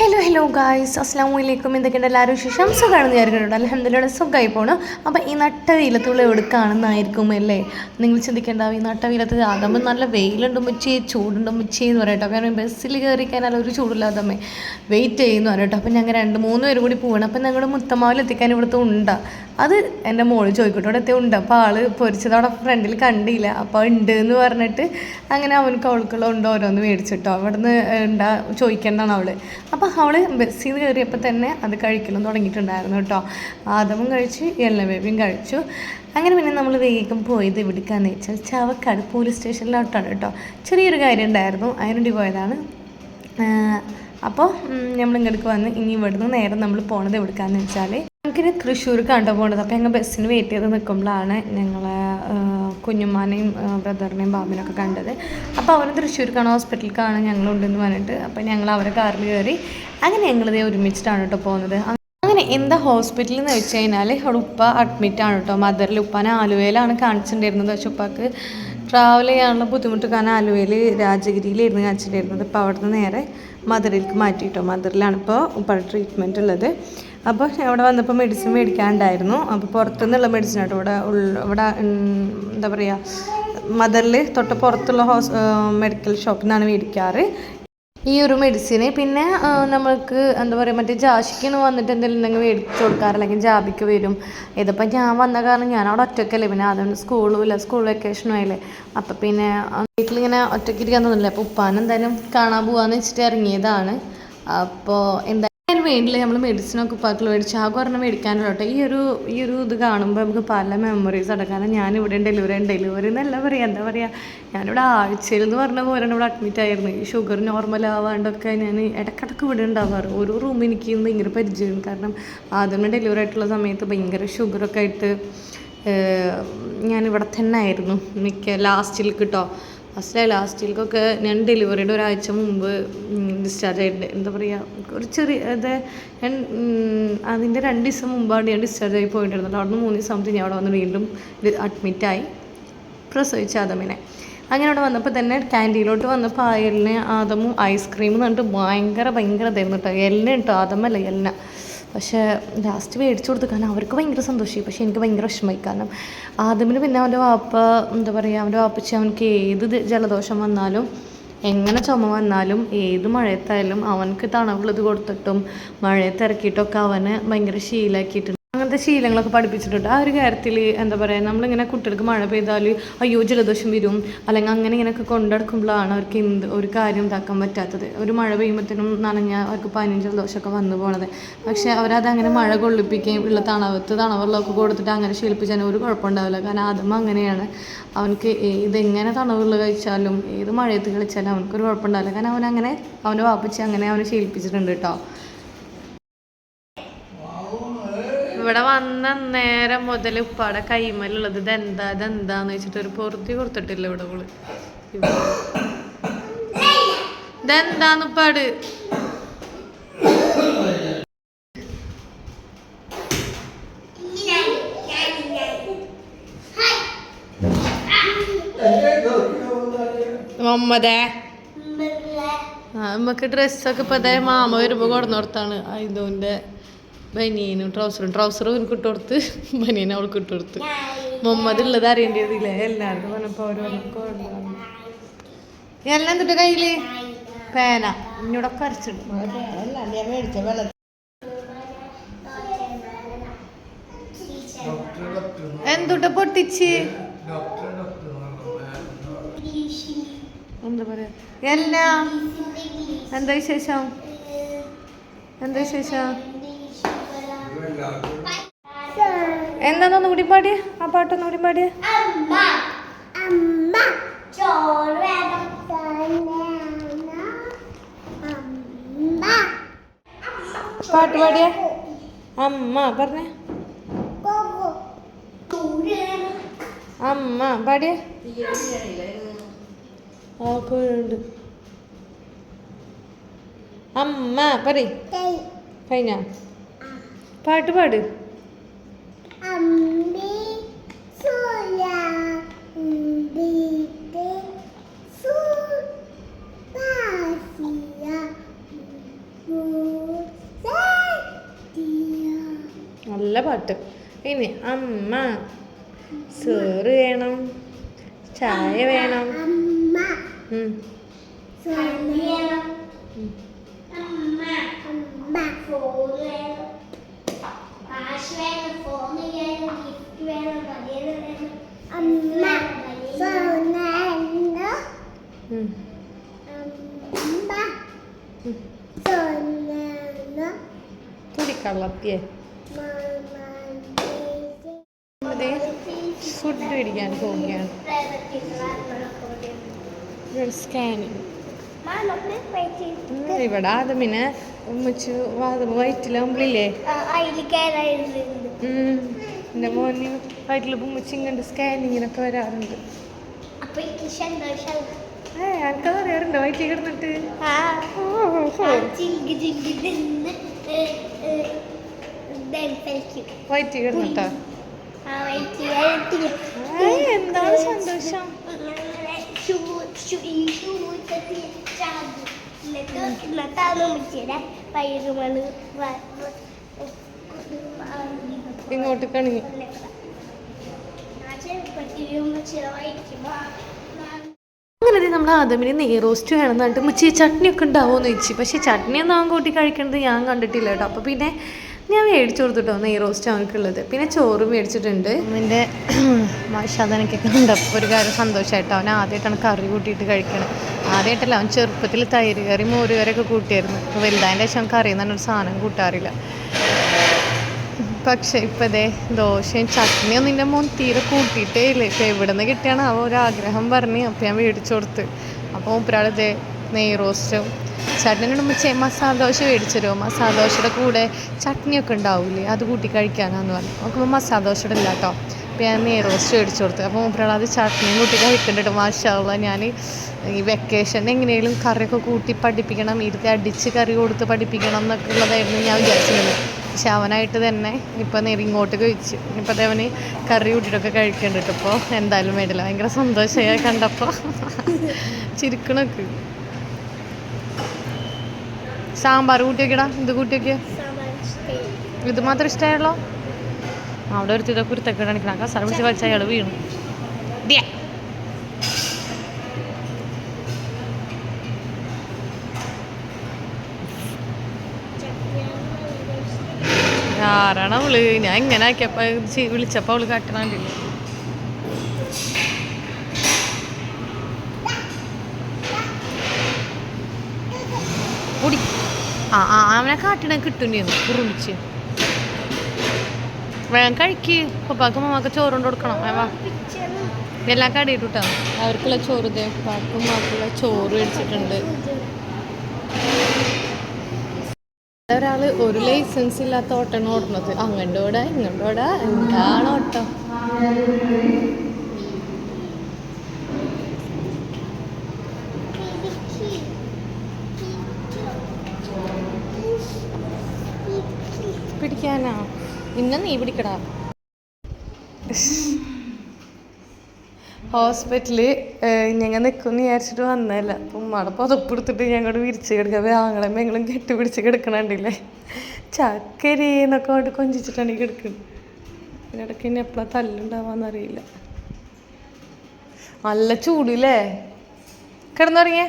Hello guys, അസ്സലാമു അലൈക്കും. എന്തൊക്കെയുണ്ട് എല്ലാവരും വിശേഷം? സുഖമാണെന്ന് വിചാരിക്കുന്നുണ്ട്. അൽഹംദുലില്ലാഹ് സുഖമായി പോകണം. അപ്പോൾ ഈ നട്ട വെയിലത്തുള്ള എവിടെക്കാണെന്നായിരിക്കും അല്ലേ നിങ്ങൾ ചിന്തിക്കേണ്ടാവും. ഈ നട്ട വെയിലത്ത് അതമ്മ നല്ല വെയിലുണ്ട് മുച്ചേ, ചൂടുണ്ട് മുച്ചേ എന്ന് പറയട്ടോ. കാരണം ബസ്സിൽ കയറി കഴിഞ്ഞാൽ ഒരു ചൂടില്ലാതമ്മേ വെയിറ്റ് ചെയ്യുന്നു പറയട്ടോ. അപ്പം ഞങ്ങൾ 2-3 പേര് കൂടി പോകണം. അപ്പം ഞങ്ങൾ മുത്തമാവിൽ എത്തിക്കാൻ ഇവിടുത്തെ ഉണ്ടാ അത് എൻ്റെ മോള് ചോദിക്കട്ടെ എത്തിയ ഉണ്ട്. അപ്പോൾ ആൾ പൊരിച്ചത് അവിടെ ഫ്രണ്ടിൽ കണ്ടില്ല. അപ്പോൾ ഉണ്ട് എന്ന് പറഞ്ഞിട്ട് അങ്ങനെ അവൾക്കുള്ള ഉണ്ട് ഓരോന്ന് മേടിച്ചിട്ടോ. അവിടെ നിന്ന് ഉണ്ടാ ചോദിക്കേണ്ടതാണ് അവൾ. അപ്പോൾ അവൾ ബസ്സിൽ നിന്ന് കയറിയപ്പോൾ തന്നെ അത് കഴിക്കണം തുടങ്ങിയിട്ടുണ്ടായിരുന്നു കേട്ടോ. ആദമും കഴിച്ചു, എല്ലാം ബേബിയും കഴിച്ചു. അങ്ങനെ പിന്നെ നമ്മൾ വേഗം പോയത് എവിടേക്കാന്ന് വെച്ചാൽ ചാവക്കാട് പോലീസ് സ്റ്റേഷനിലോട്ടാണ് കേട്ടോ. ചെറിയൊരു കാര്യം ഉണ്ടായിരുന്നു, അതിനുവേണ്ടി പോയതാണ്. അപ്പോൾ നമ്മൾ ഇങ്ങോട്ട് വന്ന് ഇനി ഇവിടുന്ന് നേരെ നമ്മൾ പോണത് എവിടേക്കാന്ന് വെച്ചാൽ നമുക്കിനി തൃശ്ശൂർക്കാണ് പോകണത്. അപ്പോൾ ഞങ്ങൾ ബസ്സിന് വെയിറ്റ് ചെയ്ത് നിൽക്കുമ്പോഴാണ് ഞങ്ങളെ കുഞ്ഞുമ്മാനെയും ബ്രദറിനെയും ബാബിനൊക്കെ കണ്ടത്. അപ്പോൾ അവർ തൃശ്ശൂർക്കാണ് ഹോസ്പിറ്റലിലേക്കാണ് ഞങ്ങളുണ്ടെന്ന് പറഞ്ഞിട്ട് അപ്പോൾ ഞങ്ങൾ അവരെ കാറിൽ കയറി അങ്ങനെ ഞങ്ങളിതേ ഒരുമിച്ചിട്ടാണ് കേട്ടോ പോകുന്നത്. അങ്ങനെ എന്താ ഹോസ്പിറ്റലിൽ എന്ന് വെച്ച് കഴിഞ്ഞാൽ അവിടെ ഉപ്പ അഡ്മിറ്റാണ് കേട്ടോ. മദറിൽ ഉപ്പാനെ ആലുവയിലാണ് കാണിച്ചിട്ടുണ്ടായിരുന്നത്. പക്ഷെ ഉപ്പാക്ക് ട്രാവൽ ചെയ്യാനുള്ള ബുദ്ധിമുട്ട് കാരണം ആലുവയിൽ രാജഗിരിയിലായിരുന്നു കാണിച്ചിട്ടുണ്ടായിരുന്നത്. ഇപ്പോൾ അവിടെ നിന്ന് നേരെ മദറിലേക്ക് മാറ്റിയിട്ടോ. മദറിലാണ് ഇപ്പോൾ ഉപ്പയുടെ ട്രീറ്റ്മെൻറ്റ് ഉള്ളത്. അപ്പോൾ അവിടെ വന്നപ്പോൾ മെഡിസിൻ മേടിക്കാനുണ്ടായിരുന്നു. അപ്പോൾ പുറത്തുനിന്നുള്ള മെഡിസിൻ ആട്ടോ ഇവിടെ എന്താ പറയുക, മദറിൽ തൊട്ട് പുറത്തുള്ള മെഡിക്കൽ ഷോപ്പിൽ നിന്നാണ് മേടിക്കാറ് ഈ ഒരു മെഡിസിന്. പിന്നെ നമ്മൾക്ക് എന്താ പറയുക, മറ്റേ ജാഷിക്ക് വന്നിട്ട് എന്തെങ്കിലും ഉണ്ടെങ്കിൽ മേടിച്ച് കൊടുക്കാറ്, അല്ലെങ്കിൽ ജാബിക്ക് വരും. ഇതിപ്പോൾ ഞാൻ വന്ന കാരണം ഞാൻ അവിടെ ഒറ്റയ്ക്കല്ലേ, പിന്നെ അതുകൊണ്ട് സ്കൂളും ഇല്ല, സ്കൂൾ വെക്കേഷനും ആയില്ലേ. അപ്പം പിന്നെ വീട്ടിലിങ്ങനെ ഒറ്റയ്ക്ക് ഇരിക്കാൻ തോന്നില്ല. അപ്പോൾ ഉപ്പാനെന്തായാലും കാണാൻ പോകാമെന്ന് വെച്ചിട്ട് ഇറങ്ങിയതാണ്. അപ്പോൾ എന്തായാലും വേണ്ടില്ല, നമ്മൾ മെഡിസിനൊക്കെ ഉപ്പാക്കിൽ മേടിച്ച് ആകെ ഒരെണ്ണം മേടിക്കാനുള്ള കേട്ടോ. ഈ ഒരു ഇത് കാണുമ്പോൾ നമുക്ക് പല മെമ്മറീസ് ഉണ്ട്. കാരണം ഞാനിവിടെ ഡെലിവറി എന്നല്ല പറയുക, എന്താ പറയുക, ഞാനിവിടെ ആഴ്ചയിൽ എന്ന് പറഞ്ഞ പോലെ ഇവിടെ അഡ്മിറ്റ് ആയിരുന്നു. ഈ ഷുഗർ നോർമൽ ആവാണ്ടൊക്കെ ഞാൻ ഇടയ്ക്കിടയ്ക്ക് ഇവിടെ ഉണ്ടാവാറ്. ഒരു റൂമിൽ എനിക്ക് ഭയങ്കര പരിചയമാണ്. കാരണം ആദ്യമേ ഡെലിവറി ആയിട്ടുള്ള സമയത്ത് ഭയങ്കര ഷുഗറൊക്കെ ആയിട്ട് ഞാനിവിടെ തന്നെ ആയിരുന്നു ലാസ്റ്റിൽ കേട്ടോ. ലാസ്റ്റിലേക്കൊക്കെ ഞാൻ ഡെലിവറിയുടെ ഒരാഴ്ച മുമ്പ് ഡിസ്ചാർജ് ആയിട്ടുണ്ട്. എന്താ പറയുക, ഒരു ചെറിയ ഞാൻ അതിൻ്റെ 2 ദിവസം മുമ്പാണ് ഞാൻ ഡിസ്ചാർജ് ആയി പോയിട്ടുണ്ടായിരുന്നത്. അവിടെ നിന്ന് 3 ദിവസം ഞാൻ അവിടെ വന്ന് വീണ്ടും അഡ്മിറ്റായി പ്രസവിച്ച ആദമിനെ. അങ്ങനെ അവിടെ വന്നപ്പോൾ തന്നെ ക്യാൻറ്റീനിലോട്ട് വന്നപ്പോൾ ആദമും ഐസ്ക്രീം എന്ന് പറഞ്ഞിട്ട് ഭയങ്കര ഇതായിരുന്നു കേട്ടോ. എല്ലാം കേട്ടോ, ആദമല്ല എല്ല. പക്ഷേ ലാസ്റ്റ് മേടിച്ചു കൊടുത്തു. കാരണം അവർക്ക് ഭയങ്കര സന്തോഷമായി, പക്ഷേ എനിക്ക് ഭയങ്കര വിഷമമായി. കാരണം ആദ്യമിന് പിന്നെ അവൻ്റെ വാപ്പ എന്താ പറയുക, അവൻ്റെ വാപ്പച്ചി അവനക്ക് ഏത് ജലദോഷം വന്നാലും എങ്ങനെ ചുമ വന്നാലും ഏത് മഴയത്തായാലും അവനക്ക് തണവുള്ളത് കൊടുത്തിട്ടും മഴയത്ത് ഇറക്കിയിട്ടൊക്കെ അവന് ഭയങ്കര ശീലമാക്കിയിട്ടുണ്ട്. അങ്ങനത്തെ ശീലങ്ങളൊക്കെ പഠിപ്പിച്ചിട്ടുണ്ട്. ആ ഒരു കാര്യത്തിൽ എന്താ പറയുക, നമ്മളിങ്ങനെ കുട്ടികൾക്ക് മഴ പെയ്താൽ അയ്യോ ജലദോഷം വരും അല്ലെങ്കിൽ അങ്ങനെ ഇങ്ങനെയൊക്കെ കൊണ്ടെടുക്കുമ്പോഴാണ് അവർക്ക് ഒരു കാര്യം ഇതാക്കാൻ പറ്റാത്തത്. ഒരു മഴ പെയ്യുമ്പോഴത്തേനും നനഞ്ഞാൽ അവർക്ക് പനിയും ജലദോഷമൊക്കെ വന്നു പോണത്. പക്ഷേ അവരതങ്ങനെ മഴ കൊള്ളിപ്പിക്കുകയും ഉള്ള തണവുള്ളതൊക്കെ കൊടുത്തിട്ട് അങ്ങനെ ശീലിപ്പിച്ചാൽ ഒരു കുഴപ്പമുണ്ടാവില്ല. കാരണം ആദ്യം അങ്ങനെയാണ്, അവനക്ക് ഇതെങ്ങനെ തണവുള്ള കഴിച്ചാലും ഏത് മഴയത്ത് കളിച്ചാലും അവനക്കൊരു കുഴപ്പമുണ്ടാവില്ല. കാരണം അവനങ്ങനെ അവൻ്റെ വാപ്പച്ചി അങ്ങനെ അവനെ ശീലിപ്പിച്ചിട്ടുണ്ട് കേട്ടോ. ഇവിടെ വന്ന നേരം മുതൽ ഉപ്പാടെ കൈമലുള്ളത് ഇതെന്താന്ന് വെച്ചിട്ട് ഒരു പൊറുതി കൊടുത്തിട്ടില്ല. ഇവിടെ അവള് ഇതെന്താന്ന് ഉപ്പാട് മമ്മതേ നമുക്ക് ഡ്രസ്സൊക്കെ ഇപ്പൊ അതേ മാമ വരുമ്പോ കൊടുന്നോർത്താണ്. ഇതിന്റെ ബനിയനും ട്രൗസറും എനിക്ക് ഇട്ട് കൊടുത്ത്, ബനിയനും അവൾക്ക് ഇട്ട് കൊടുത്ത്. മുഹമ്മദ് ഉള്ളത് അറിയേണ്ടതില്ലേ, എല്ലാവർക്കും പറഞ്ഞപ്പോൾ ഓരോന്നൊക്കെ എല്ലാം തൊട്ട് കയ്യില് പേന ഇന്നോടൊക്കെ അരച്ചിടും. എന്തുട്ട പൊട്ടിച്ച് എന്താ പറയാ എല്ലാ എന്താ വിശേഷം എന്താന്ന് ഒന്നുകൂടി പാടിയ ആ പാട്ടൊന്നുകൂടി പാടിയ പാട്ട് പാടിയ അമ്മ പറഞ്ഞേ അമ്മ പാടിയ ഉണ്ട് അമ്മ പറ കഴിഞ്ഞ പാട്ട് പാട്. നല്ല പാട്ട്. ഇനി അമ്മ സോറ് വേണം, ചായ വേണം. തുടിക്കള്ളത്തിയേ ഫുഡ് മേടിക്കാൻ പോവുകയാണ്. സ്കാനിങ് ഇവിടെ ആദമിനെ ഉമ്മച്ചു വയറ്റിലാവുമ്പില്ലേ എൻ്റെ മോന് വയറ്റിൽ ഉമ്മച്ച് ഇങ്ങോട്ട് സ്കാനിങ്ങിനൊക്കെ വരാറുണ്ട്. എനിക്കത് അറിയാറുണ്ടോ വയറ്റിൽ കിടന്നിട്ട്? വയറ്റിൽ കിടന്നിട്ടാ? എന്താണ് സന്തോഷം? ഇങ്ങോട്ട് കണിഞ്ഞു. അങ്ങനെ നമ്മൾ ആദമിന് നെയ് റോസ്റ്റ് വേണമെന്ന് പറഞ്ഞിട്ട് മുച്ചി ചട്നിയൊക്കെ ഉണ്ടാവുമെന്ന് ചോദിച്ചു. പക്ഷേ ചട്നിയൊന്നും അവൻ കൂട്ടി കഴിക്കുന്നത് ഞാൻ കണ്ടിട്ടില്ല കേട്ടോ. അപ്പോൾ പിന്നെ ഞാൻ മേടിച്ചു കൊടുത്തിട്ടോ നെയ് റോസ്റ്റ് അവനക്കുള്ളത്. പിന്നെ ചോറ് മേടിച്ചിട്ടുണ്ട്. എൻ്റെ മാഷാദനക്കൊക്കെ കണ്ടപ്പോൾ ഒരു കാര്യം സന്തോഷമായിട്ടോ. അവൻ ആദ്യമായിട്ടാണ് കറി കൂട്ടിയിട്ട് കഴിക്കണം. ആദ്യമായിട്ടല്ല, അവൻ ചെറുപ്പത്തിൽ തൈര് കറി മോര് കറിയൊക്കെ കൂട്ടിയായിരുന്നു. അപ്പോൾ വലുതായതിൻ്റെ ശേഷം കറി എന്ന് പറഞ്ഞൊരു സാധനം കൂട്ടാറില്ല. പക്ഷേ ഇപ്പം ഇതേ ദോശയും ചട്നിയൊന്നും നിൻ്റെ മോൻ തീരെ കൂട്ടിയിട്ടേ ഇല്ല. ഇപ്പം എവിടെ നിന്ന് കിട്ടിയാണ് അവ ഒരാഗ്രഹം പറഞ്ഞ്. അപ്പോൾ ഞാൻ മേടിച്ചു കൊടുത്ത്. അപ്പോൾ ഒരാൾ ഇതേ നെയ് റോസ്റ്റും ചട്നിയോട് മസാല ദോശ മേടിച്ചു തരുമോ, മസാല ദോശയുടെ കൂടെ ചട്നിയൊക്കെ ഉണ്ടാവില്ലേ അത് കൂട്ടി കഴിക്കാനാന്ന് പറഞ്ഞു. നോക്കുമ്പോൾ മസാല ദോശയുടെ ഇല്ല കേട്ടോ. അപ്പോൾ ഞാൻ നെയ് റോസ്റ്റ് മേടിച്ചു കൊടുത്തു. അപ്പോൾ ഒരാൾ അത് ചട്നിയും കൂട്ടി കഴിക്കണ്ടിട്ട് മാഷാള്ള. ഞാൻ ഈ വെക്കേഷൻ എങ്ങനെയും കറിയൊക്കെ കൂട്ടി പഠിപ്പിക്കണം, ഇരുത്തി അടിച്ച് കറി കൊടുത്ത് പഠിപ്പിക്കണം എന്നൊക്കെ ഉള്ളതായിരുന്നു ഞാൻ വിചാരിച്ചിരുന്നത്. പക്ഷെ അവനായിട്ട് തന്നെ ഇപ്പം ഇങ്ങോട്ട് കഴിച്ചു. ഇപ്പം അതവന് കറി കൂട്ടിയിട്ടൊക്കെ കഴിക്കണ്ടിട്ട്. ഇപ്പോൾ എന്തായാലും വേണ്ടില്ല, ഭയങ്കര സന്തോഷമായി കണ്ടപ്പോൾ. ചിരിക്കണൊക്കെ. സാമ്പാർ കൂട്ടി വയ്ക്കടാ, ഇത് കൂട്ടി വയ്ക്കുക. ഇത് മാത്രം ഇഷ്ടമായുള്ളോ? അവിടെ ഒരു ഇതൊക്കെ കുരുത്തൊക്കെ കാണിക്കണം. കസാര പിടിച്ച് വലിച്ച അയാൾ വീണു. ആരാണ് അവള്? ഞാൻ ഇങ്ങനെ ആക്കിയപ്പോൾ വിളിച്ചപ്പോൾ അവള് കാട്ടണണ്ടില്ല. ഓടി അവനെ കാട്ടണ കിട്ടുന്നു കുറുമിച്ച്. വേഗം കഴിക്ക്. പപ്പാക്കും അമ്മക്ക് ചോറ് കൊണ്ട് കൊടുക്കണം. വാ എല്ലാം കടയിട്ടാ. അവർക്കുള്ള ചോറ് ഇതേ ഉപ്പാക്കും അമ്മക്കുള്ള ചോറ് മേടിച്ചിട്ടുണ്ട്. ഒരാൾ ഒരു ലൈസൻസ് ഇല്ലാത്ത ഓട്ടമാണ് ഓടുന്നത്. അങ്ങോട്ടോടെ ഇങ്ങോട്ടോടെ എന്താണ് ഓട്ടം? പിടിക്കാനാ? ഇന്ന നീ പിടിക്കടാ. ഹോസ്പിറ്റലിൽ ഞങ്ങൾ നിൽക്കുമെന്ന് വിചാരിച്ചിട്ട് വന്നതല്ല. അപ്പം ഉമ്മയുടെ പുതപ്പെടുത്തിട്ട് ഞങ്ങൾ വിരിച്ച് കിടക്കുക. ആങ്ങളെ മെങ്ങളും കെട്ടിപ്പിടിച്ച് കിടക്കണണ്ടില്ലേ. ചക്കരേന്നൊക്കെ കൊണ്ട് കൊഞ്ചിച്ചിട്ടാണ് ഈ കിടക്കുന്നത്. ഇതിനിടയ്ക്ക് ഇനി എപ്പോഴാണ് തല്ലുണ്ടാവാന്നറിയില്ല. നല്ല ചൂടില്ലേ? കിടന്നുറങ്ങിയേ.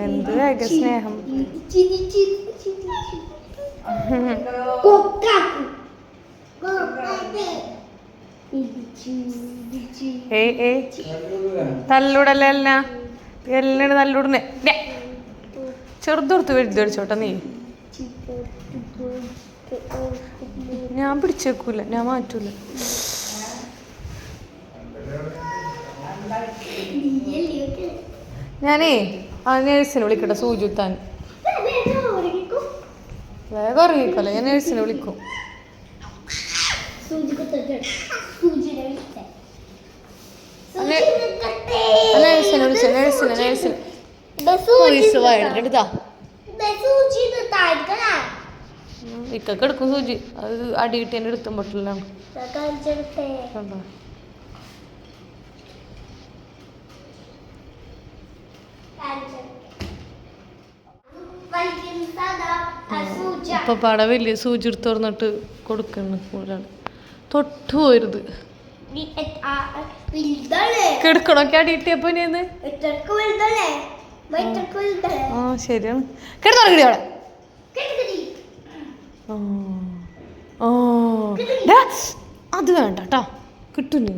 എന്ത് വേഗ സ്നേഹം. തല്ലൂടല്ലേ എല്ലാം എല്ലാം തല്ലൂടുന്നേ. ചെറുതൊടുത്ത് വലുത് അടിച്ചോട്ടെ നീ. ഞാൻ പിടിച്ചേക്കൂല, ഞാൻ മാറ്റൂല. ഞാനേ ആ നേഴ്സിനെ വിളിക്കട്ടെ സൂചിത്താൻ. വേഗം ഉറങ്ങിക്കോല്ലേ, ഞാൻ നേഴ്സിനെ വിളിക്കും. നേഴ്സിനെ വിളിച്ച നേഴ്സിനെ എടുത്താ ഇക്കൊക്കെ എടുക്കും സൂചി. അത് അടി കിട്ടി എൻ്റെ എടുത്തും പൊട്ടില്ലാണ്. ഇപ്പൊ പടവില്ലേ സൂചി എടുത്ത് തുറന്നിട്ട് കൊടുക്കുന്നു ഒരാൾ തൊട്ടു പോരുത് കിടക്കണൊക്കെ അടിയിട്ടപ്പോ ആ ശരിയാണ് കിടന്നുറങ്ങടി അവിടെ അത് വേണ്ട കേട്ടോ കിട്ടുന്നു